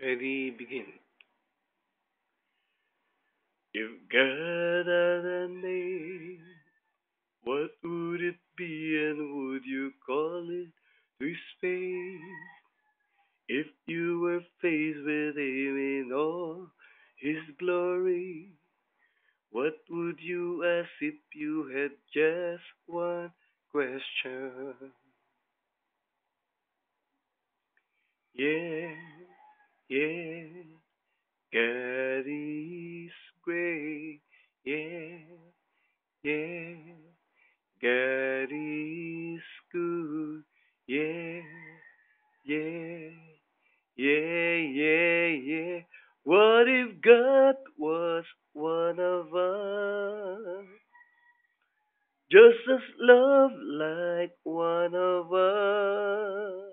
Ready, begin. If God had a name, what would it be and would you call it to his face? If you were faced with him in all his glory, what would you ask if you had just one question? Yeah, yeah, God is great. Yeah, yeah. God is good. Yeah, yeah, yeah, yeah, yeah. What if God was one of us? Just as love like one of us.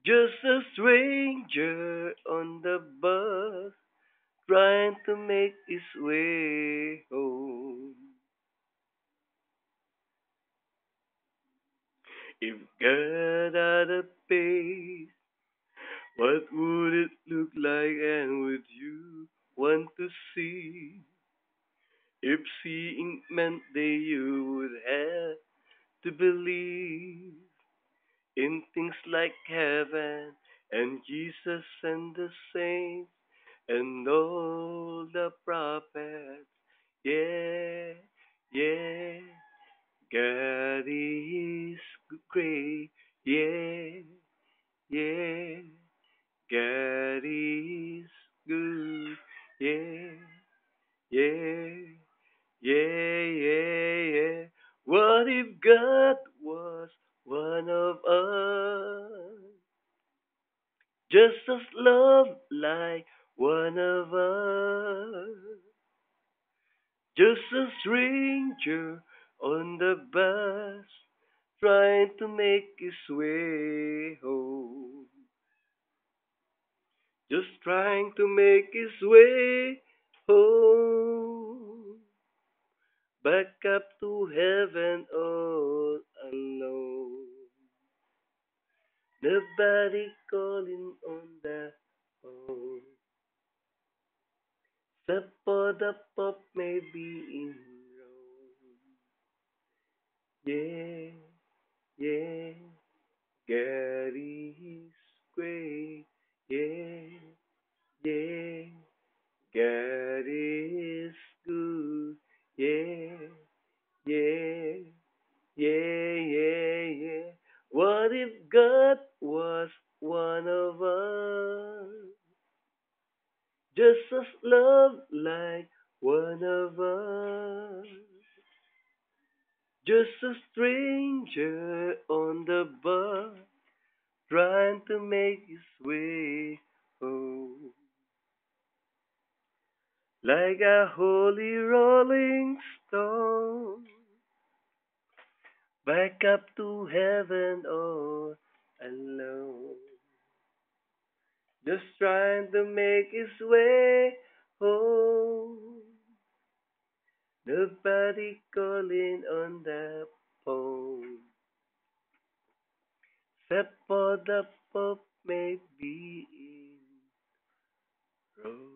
Just a stranger on the bus trying to make his way home. If God had a face, what would it look like and would you want to see? If seeing meant that you would have to believe in things like heaven and Jesus and the saints and all the prophets. Yeah, yeah, God is great. Yeah, yeah. God is good. Yeah, yeah, yeah, yeah, yeah. What if God was one of us? Just as love like one of us. Just a stranger on the bus trying to make his way home. Just trying to make his way home, back up to heaven all alone. Nobody calling on the phone. Except for the pop maybe in Rome. Yeah, yeah, Gary's great. Yeah, yeah, God is good. Yeah, yeah, yeah, yeah, yeah. What if God was one of us? Just as love like one of us. Just a stranger on the bus trying to make his way home. Like a holy rolling stone, back up to heaven all alone. Just trying to make his way home. Nobody calling on the phone. Except for the Pope maybe in Rome.